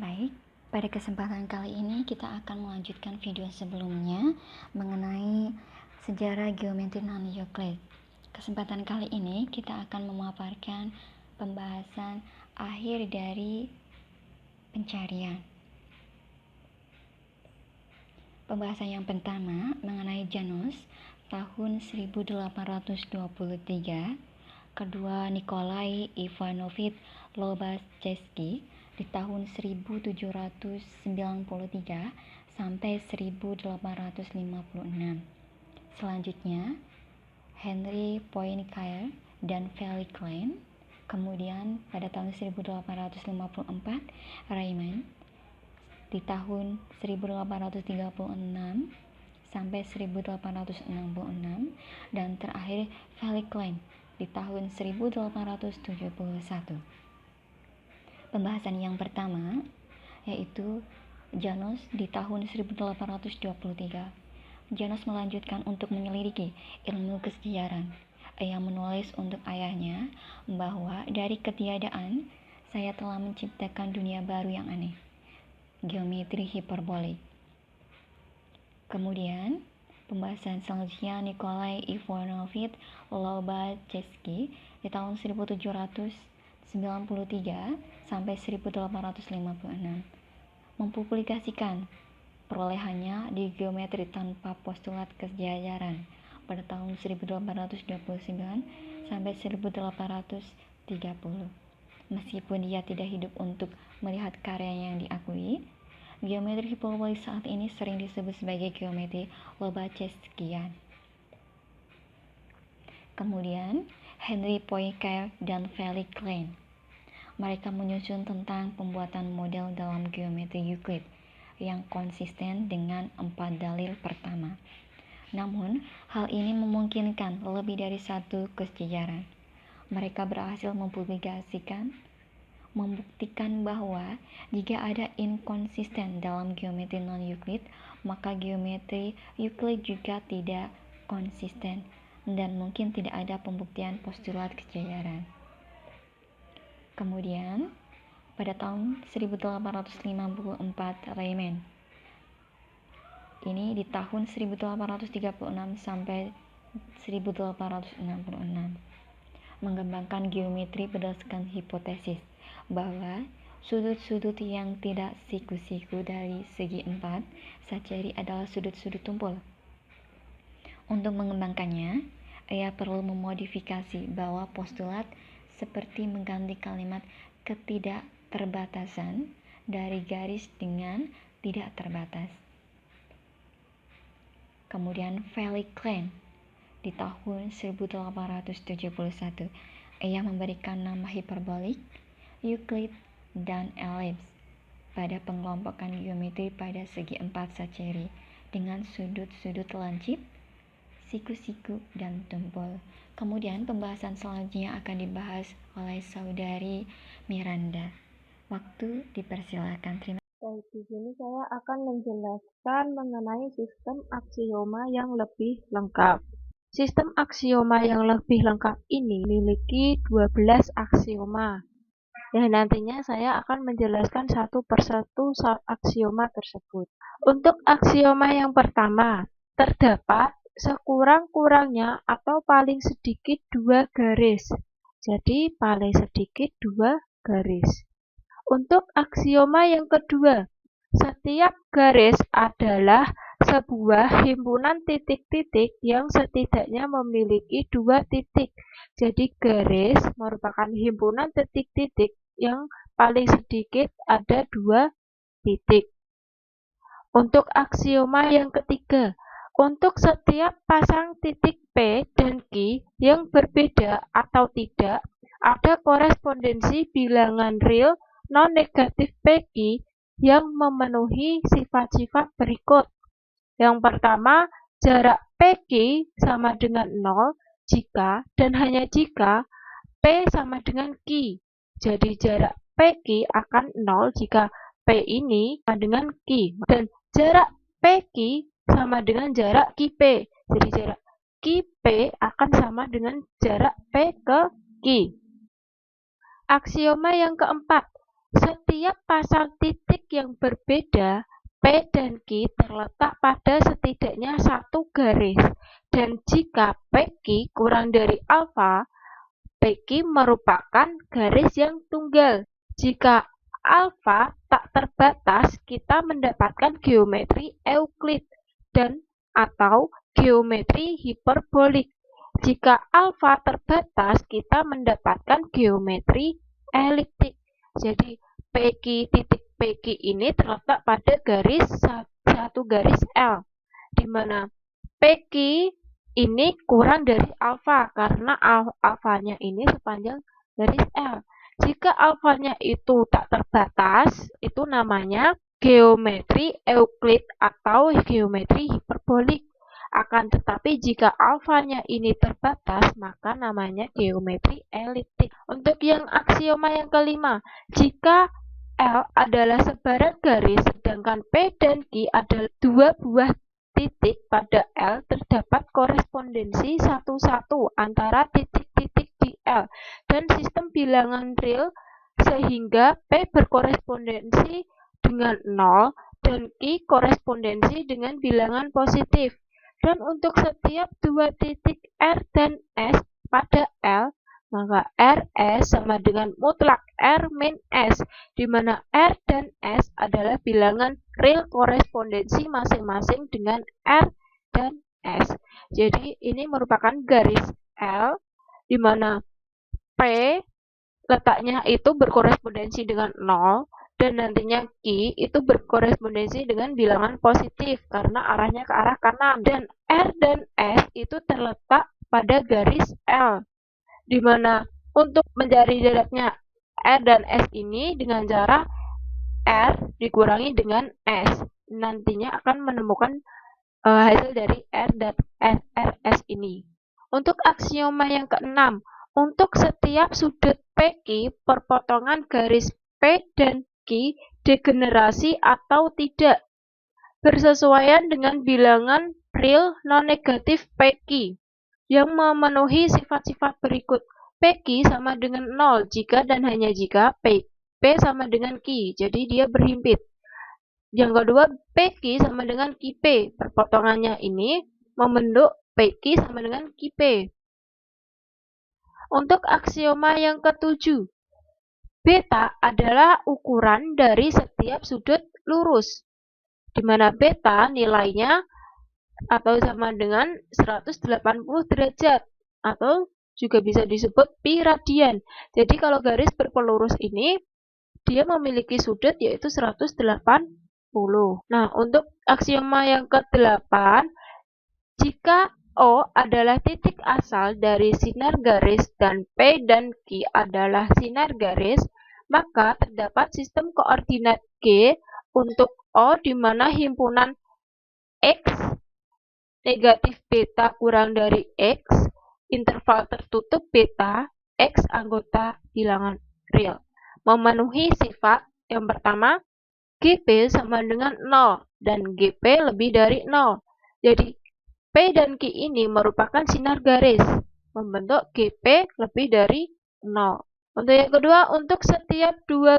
Baik, pada kesempatan kali ini kita akan melanjutkan video sebelumnya mengenai sejarah geometri non-Euclid. Kesempatan kali ini kita akan memaparkan pembahasan akhir dari pencarian. Pembahasan yang pertama mengenai Janus tahun 1823, kedua Nikolai Ivanovich Lobachevsky di tahun 1793 sampai 1856. Selanjutnya, Henry Poincaré dan Felix Klein. Kemudian pada tahun 1854, Riemann di tahun 1836 sampai 1866, dan terakhir Felix Klein di tahun 1871. Pembahasan yang pertama yaitu Janus di tahun 1823. Janus melanjutkan untuk menyelidiki ilmu kesejarah. Ia menulis untuk ayahnya bahwa dari ketiadaan saya telah menciptakan dunia baru yang aneh, geometri hiperbolik. Kemudian pembahasan selanjutnya Nikolai Ivanovich Lobachevsky di tahun 1793 sampai 1856 mempublikasikan perolehannya di geometri tanpa postulat kesejajaran pada tahun 1829 sampai 1830. Meskipun dia tidak hidup untuk melihat karya yang diakui, geometri hiperbolik saat ini sering disebut sebagai geometri Lobachevskian. Kemudian Henry Poincaré dan Felix Klein. Mereka menyusun tentang pembuatan model dalam geometri Euclid yang konsisten dengan 4 dalil pertama. Namun, hal ini memungkinkan lebih dari satu kesejajaran. Mereka berhasil membuktikan bahwa jika ada inkonsisten dalam geometri non-Euclid, maka geometri Euclid juga tidak konsisten dan mungkin tidak ada pembuktian postulat kesejajaran. Kemudian, pada tahun 1854, Riemann ini di tahun 1836 sampai 1866 mengembangkan geometri berdasarkan hipotesis bahwa sudut-sudut yang tidak siku-siku dari segi 4 Saccheri adalah sudut-sudut tumpul. Untuk mengembangkannya, ia perlu memodifikasi bahwa postulat seperti mengganti kalimat ketidakterbatasan dari garis dengan tidak terbatas. Kemudian Felix Klein di tahun 1871, ia memberikan nama hiperbolik, Euclid, dan elips pada pengelompokan geometri pada segi 4 Saccheri dengan sudut-sudut lancip, siku-siku, dan tumpul. Kemudian pembahasan selanjutnya akan dibahas oleh saudari Miranda. Waktu dipersilakan. Terima kasih. Baik, di sini saya akan menjelaskan mengenai sistem aksioma yang lebih lengkap. Sistem aksioma yang lebih lengkap ini memiliki 12 aksioma. Dan nantinya saya akan menjelaskan satu persatu aksioma tersebut. Untuk aksioma yang pertama, terdapat sekurang-kurangnya atau paling sedikit 2 garis. Jadi paling sedikit 2 garis. Untuk aksioma yang kedua, setiap garis adalah sebuah himpunan titik-titik yang setidaknya memiliki 2 titik. Jadi garis merupakan himpunan titik-titik yang paling sedikit ada 2 titik. Untuk aksioma yang ketiga, untuk setiap pasang titik P dan Q yang berbeda atau tidak, ada korespondensi bilangan real non-negatif PQ yang memenuhi sifat-sifat berikut. Yang pertama, jarak PQ sama dengan 0 jika dan hanya jika P sama dengan Q. Jadi jarak PQ akan 0 jika P ini sama dengan Q. Dan jarak PQ sama dengan jarak QP. Jadi jarak QP akan sama dengan jarak P ke Q. Aksioma yang keempat, Setiap pasang titik yang berbeda, P dan Q terletak pada setidaknya satu garis, dan jika PQ kurang dari alfa, PQ merupakan garis yang tunggal. Jika alfa tak terbatas, kita mendapatkan geometri Euclid dan atau geometri hiperbolik. Jika alfa terbatas, kita mendapatkan geometri eliptik. Jadi PQ titik PQ ini terletak pada satu garis L, di mana PQ ini kurang dari alfa karena alfanya ini sepanjang garis L. Jika alfanya itu tak terbatas, itu namanya geometri Euclid atau geometri hiperbolik. Akan tetapi jika alfanya ini terbatas, maka namanya geometri eliptik. Untuk yang aksioma yang kelima, jika L adalah sebaran garis, sedangkan P dan Q adalah dua buah titik pada L, terdapat korespondensi satu-satu antara titik-titik di L dan sistem bilangan real, sehingga P berkorespondensi dengan 0 dan Q korespondensi dengan bilangan positif. Dan untuk setiap dua titik R dan S pada L, maka RS sama dengan mutlak R min S, di mana R dan S adalah bilangan real korespondensi masing-masing dengan R dan S. Jadi ini merupakan garis L, di mana P letaknya itu berkorespondensi dengan 0, dan nantinya Q itu berkorespondensi dengan bilangan positif karena arahnya ke arah kanan, dan R dan S itu terletak pada garis L, di mana untuk mencari jaraknya R dan S ini dengan cara R dikurangi dengan S, nantinya akan menemukan hasil dari R dan RS ini. Untuk aksioma yang keenam, untuk setiap sudut PQ, perpotongan garis P dan Q degenerasi atau tidak, bersesuaian dengan bilangan real non-negatif PQ yang memenuhi sifat-sifat berikut. PQ sama dengan 0 jika dan hanya jika P sama dengan Q, jadi dia berhimpit. Yang kedua, PQ sama dengan QP. Perpotongannya ini membentuk PQ sama dengan QP. Untuk aksioma yang ketujuh, beta adalah ukuran dari setiap sudut lurus, di mana beta nilainya atau sama dengan 180 derajat, atau juga bisa disebut pi radian. Jadi kalau garis berpelurus ini, dia memiliki sudut yaitu 180. Nah, untuk aksioma yang ke-8, jika O adalah titik asal dari sinar garis dan P dan Q adalah sinar garis, maka terdapat sistem koordinat G untuk O di mana himpunan X negatif beta kurang dari X, interval tertutup beta, X anggota bilangan real, memenuhi sifat yang pertama, GP sama dengan 0 dan GP lebih dari 0. Jadi P dan Q ini merupakan sinar garis, membentuk GP lebih dari 0. Untuk yang kedua, untuk setiap dua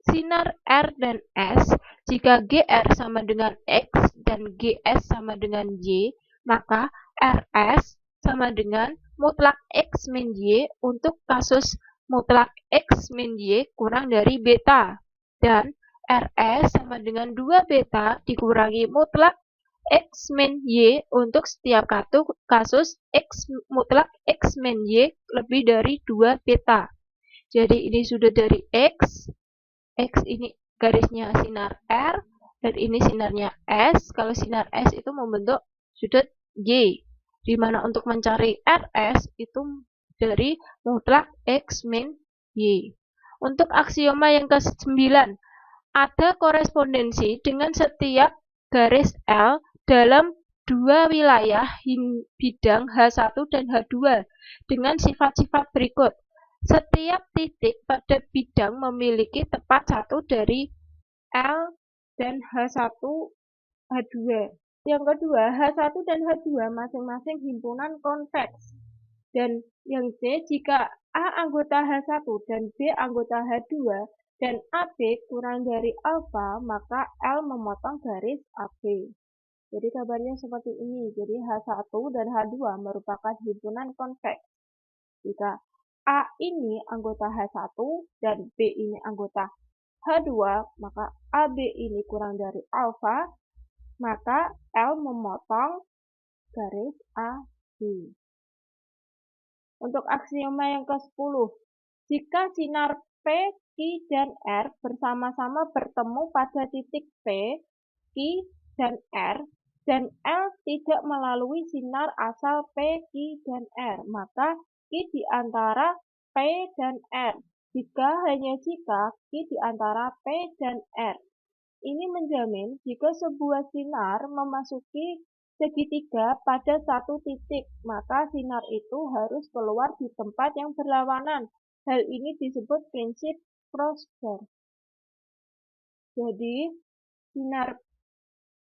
sinar R dan S, jika GR sama dengan X dan GS sama dengan Y, maka RS sama dengan mutlak X min Y untuk kasus mutlak X min Y kurang dari beta. Dan RS sama dengan 2 beta dikurangi mutlak X min Y untuk setiap kasus X mutlak X min Y lebih dari 2 beta. Jadi ini sudut dari X ini garisnya sinar R, dan ini sinarnya S. Kalau sinar S itu membentuk sudut Y, di mana untuk mencari RS itu dari mutlak X min Y. Untuk aksioma yang ke-9, ada korespondensi dengan setiap garis L dalam dua wilayah bidang H1 dan H2 dengan sifat-sifat berikut. Setiap titik pada bidang memiliki tepat satu dari L dan H1, H2. Yang kedua, H1 dan H2 masing-masing himpunan konteks. Dan yang C, jika A anggota H1 dan B anggota H2, dan AB kurang dari alfa, maka L memotong garis AB. Jadi kabarnya seperti ini. Jadi H1 dan H2 merupakan himpunan konveks. Jika A ini anggota H1 dan B ini anggota H2, maka AB ini kurang dari alfa, maka L memotong garis AB. Untuk aksioma yang ke-10, jika sinar P, Q, dan R bersama-sama bertemu pada titik P, Q, dan R, dan L tidak melalui sinar asal P, Q, dan R, maka Q di antara P dan R. Hanya jika Q di antara P dan R. Ini menjamin jika sebuah sinar memasuki segitiga pada satu titik, maka sinar itu harus keluar di tempat yang berlawanan. Hal ini disebut prinsip Crossbar. Jadi, sinar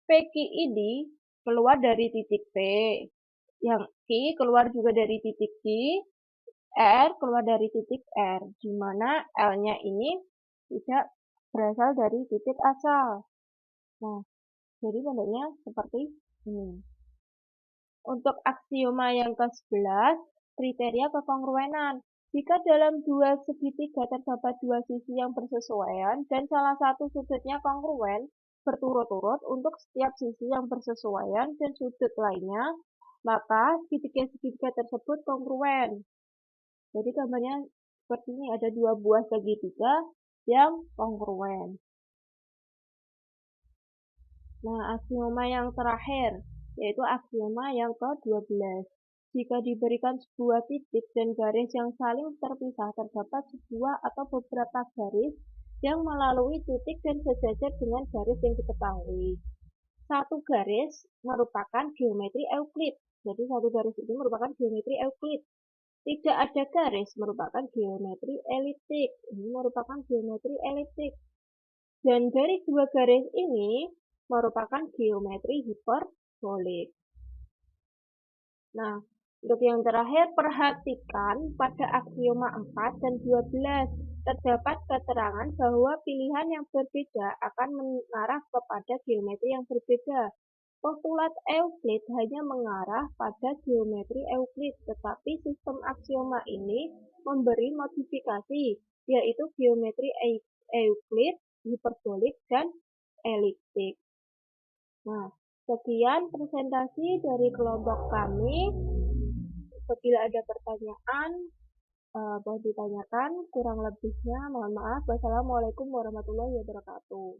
PQ ini keluar dari titik P, yang Q keluar juga dari titik Q, R keluar dari titik R, di mana L-nya ini tidak berasal dari titik asal. Nah, jadi bentuknya seperti ini. Untuk aksioma yang ke-11, kriteria kekongruenan. Jika dalam dua segitiga terdapat dua sisi yang bersesuaian dan salah satu sudutnya kongruen berturut-turut untuk setiap sisi yang bersesuaian dan sudut lainnya, maka segitiga-segitiga tersebut kongruen. Jadi gambarnya seperti ini, ada dua buah segitiga yang kongruen. Nah, aksioma yang terakhir, yaitu aksioma yang ke-12. Jika diberikan sebuah titik dan garis yang saling terpisah, terdapat sebuah atau beberapa garis yang melalui titik dan sejajar dengan garis yang diketahui. Satu garis merupakan geometri Euclid. Jadi satu garis ini merupakan geometri Euclid. Tidak ada garis merupakan geometri eliptik. Ini merupakan geometri eliptik. Dan dari dua garis ini merupakan geometri hiperbolik. Nah, untuk yang terakhir, perhatikan pada aksioma 4 dan 12 terdapat keterangan bahwa pilihan yang berbeda akan mengarah kepada geometri yang berbeda. Postulat Euclid hanya mengarah pada geometri Euclid, tetapi sistem aksioma ini memberi modifikasi, yaitu geometri Euclid, hiperbolik, dan eliptik. Nah, sekian presentasi dari kelompok kami. Apabila ada pertanyaan, boleh ditanyakan. Kurang lebihnya, mohon maaf. Wassalamualaikum warahmatullahi wabarakatuh.